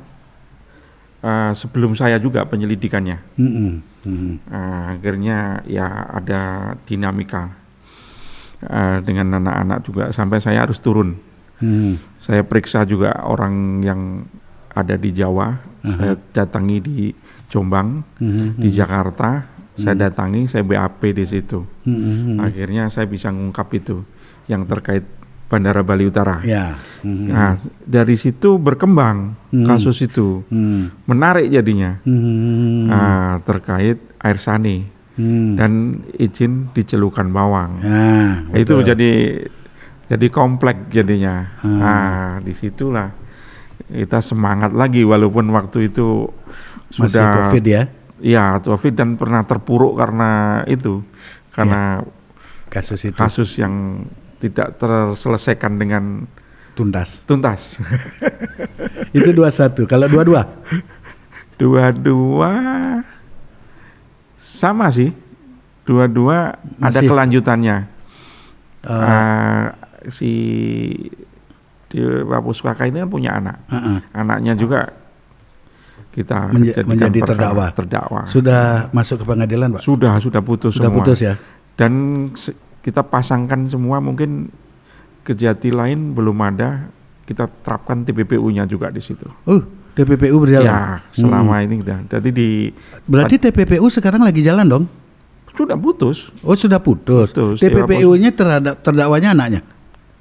B: sebelum saya juga penyelidikannya. Akhirnya ya ada dinamika dengan anak-anak juga, sampai saya harus turun. Saya periksa juga orang yang ada di Jawa, saya datangi di Jombang, di Jakarta, saya datangi, saya BAP di situ. Akhirnya saya bisa mengungkap itu yang terkait Bandara Bali Utara. Nah, dari situ berkembang kasus itu, menarik jadinya, terkait air sani dan izin dicelukan bawang. Itu jadi kompleks jadinya. Nah, disitulah kita semangat lagi, walaupun waktu itu
A: masih
B: sudah
A: COVID ya.
B: Iya, COVID, dan pernah terpuruk karena itu, karena kasus yang tidak terselesaikan dengan
A: tuntas.
B: Itu
A: 21. Kalau 22
B: sama sih. 22 ada kelanjutannya. Si Dewa Puspaka ini kan punya anak. Anaknya juga kita
A: menjadi terdakwa. Sudah masuk ke pengadilan, Pak?
B: Sudah putus semua.
A: Sudah putus ya.
B: Dan kita pasangkan semua, mungkin kejati lain belum ada, kita terapkan TPPU-nya juga di situ.
A: TPPU berjalan?
B: Ya, selama ini udah. Jadi
A: berarti TPPU sekarang lagi jalan dong?
B: Sudah putus.
A: Oh, sudah putus. TPPU-nya terhadap terdakwanya anaknya?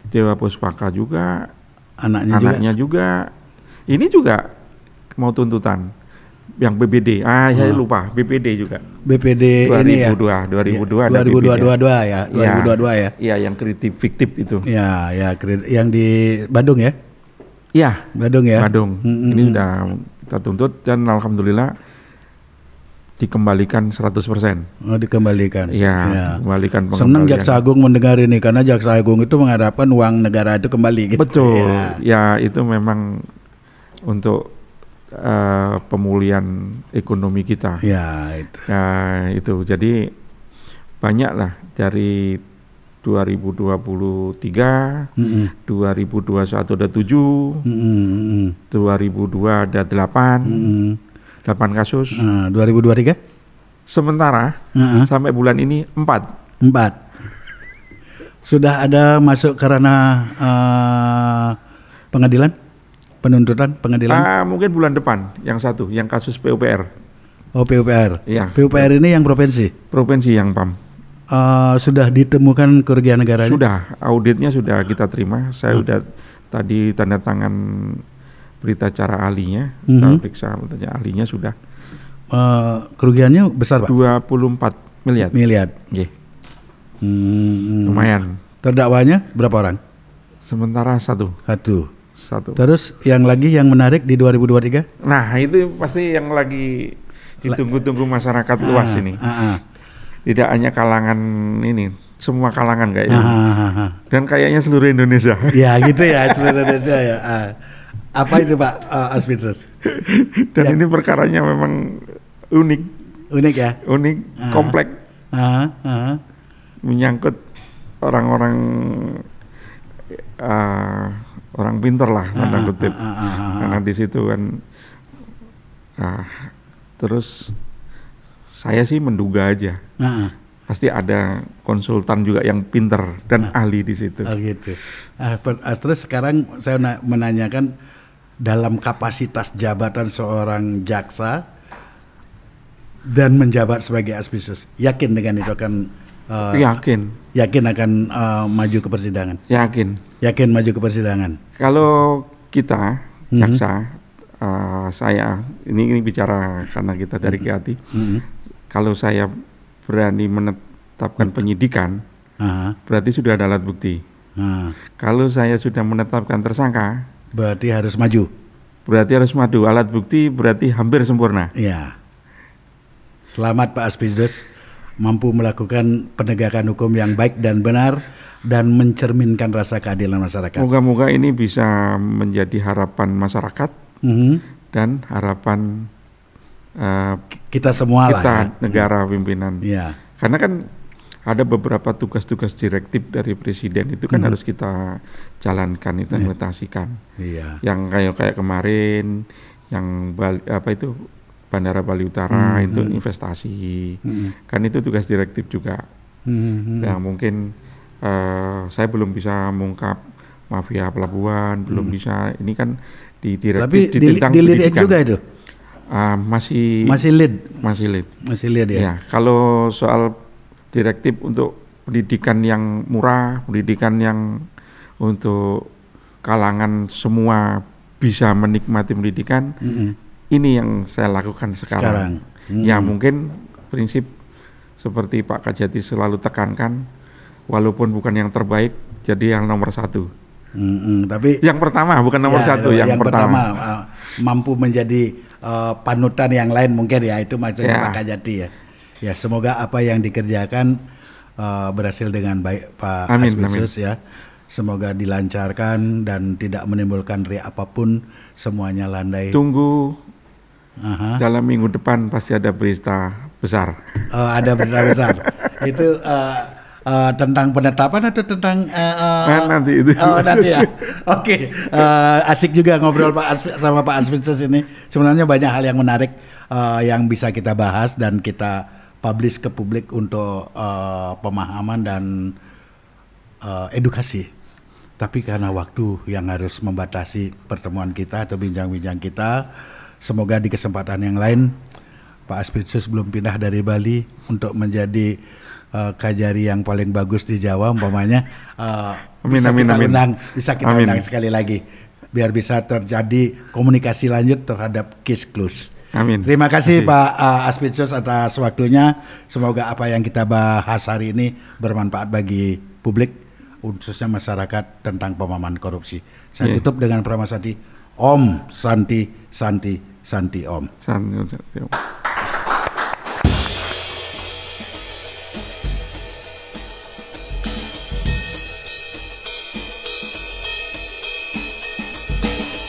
B: Dewa Puspaka juga.
A: Anaknya
B: juga. Ini juga mau tuntutan. Yang BPD. Saya lupa. BPD juga.
A: BPD
B: 2002,
A: ini ya?
B: 2002 ada
A: 2022 ya? 2022 ya?
B: Iya, yang kritik fiktif itu.
A: Ya, yang di Bandung ya?
B: Iya.
A: Bandung ya?
B: Bandung. Ini sudah kita tuntut dan alhamdulillah dikembalikan 100%.
A: Oh, dikembalikan.
B: Iya, kembalikan pengembalian.
A: Senang Jaksa Agung mendengar ini karena Jaksa Agung itu mengharapkan uang negara itu kembali gitu.
B: Betul. Ya, itu memang untuk pemulihan ekonomi kita.
A: Ya, itu.
B: Itu. Jadi banyaklah dari 2023, 2021 ada 7, 2002 ada 8 kasus.
A: 2023?
B: Sementara sampai bulan ini 4.
A: Sudah ada masuk ke ranah pengadilan? Penuntutan pengadilan?
B: Mungkin bulan depan yang satu, yang kasus PUPR.
A: Oh, PUPR.
B: Iya.
A: PUPR ini yang provinsi?
B: Provinsi yang PAM.
A: Sudah ditemukan kerugian negaranya?
B: Sudah, auditnya sudah kita terima. Saya sudah tadi tanda tangan berita acara ahlinya, kita periksa berita acara ahlinya sudah.
A: Kerugiannya besar, Pak?
B: 24 miliar. Yeah. Lumayan.
A: Terdakwanya berapa orang?
B: Sementara satu.
A: Terus yang lagi yang menarik di 2023?
B: Nah, itu pasti yang lagi ditunggu-tunggu masyarakat luas ini. Tidak hanya kalangan ini, semua kalangan kayaknya. Dan kayaknya seluruh Indonesia.
A: Ya gitu ya, seluruh Indonesia ya. Apa itu Pak Aspinsus?
B: Dan ini perkaranya memang unik.
A: Unik ya?
B: Unik, kompleks. Menyangkut orang-orang orang pinter lah, tanda kutip. Karena di situ kan terus saya sih menduga aja. Pasti ada konsultan juga yang pinter dan ahli di situ.
A: Gitu. Terus sekarang saya menanyakan dalam kapasitas jabatan seorang jaksa dan menjabat sebagai Aspinsus, yakin dengan itu akan yakin akan maju ke persidangan? Yakin maju ke persidangan.
B: Kalau kita jaksa, saya ini bicara karena kita dari Keati. Kalau saya berani menetapkan penyidikan, berarti sudah ada alat bukti. Kalau saya sudah menetapkan tersangka,
A: berarti harus maju.
B: Alat bukti berarti hampir sempurna.
A: Iya. Selamat Pak Aspinsus, mampu melakukan penegakan hukum yang baik dan benar dan mencerminkan rasa keadilan masyarakat.
B: Moga-moga ini bisa menjadi harapan masyarakat dan harapan
A: kita semua lah ya.
B: Negara pimpinan.
A: Ya.
B: Karena kan ada beberapa tugas-tugas direktif dari presiden itu kan harus kita jalankan, implementasikan.
A: Iya.
B: Yang kayak kemarin yang Bandara Bali Utara itu investasi. Kan itu tugas direktif juga. Yang mungkin saya belum bisa mengungkap mafia pelabuhan, belum bisa. Ini kan di direktif tentang
A: dilirik juga itu.
B: Masih lead ya. Kalau soal direktif untuk pendidikan yang murah, pendidikan yang untuk kalangan semua bisa menikmati pendidikan, ini yang saya lakukan sekarang. Ya mungkin prinsip seperti Pak Kajati selalu tekankan, walaupun bukan yang terbaik, jadi yang nomor 1.
A: Tapi
B: yang pertama bukan nomor 1, yang pertama
A: mampu menjadi panutan yang lain mungkin ya, itu maksudnya Pak Kajati ya. Ya semoga apa yang dikerjakan berhasil dengan baik Pak Aspinsus ya. Semoga dilancarkan dan tidak menimbulkan riak apapun, semuanya landai.
B: Tunggu dalam minggu depan pasti ada berita besar.
A: Ada berita besar. Itu tentang penetapan atau tentang
B: nanti itu.
A: Nanti ya. Oke. Asik juga ngobrol sama Pak Aspinsus ini. Sebenarnya banyak hal yang menarik yang bisa kita bahas dan kita publish ke publik untuk pemahaman dan edukasi Tapi karena waktu yang harus membatasi pertemuan kita atau bincang-bincang kita, semoga di kesempatan yang lain Pak Aspicius belum pindah dari Bali untuk menjadi kajari yang paling bagus di Jawa umpamanya, bisa kita undang sekali lagi biar bisa terjadi komunikasi lanjut terhadap case close.
B: Amin.
A: Terima kasih Pak Aspicius atas waktunya. Semoga apa yang kita bahas hari ini bermanfaat bagi publik, khususnya masyarakat, tentang pemahaman korupsi. Saya tutup dengan Pramana Santi. Om Santi Santi Santi Om.
B: Santi.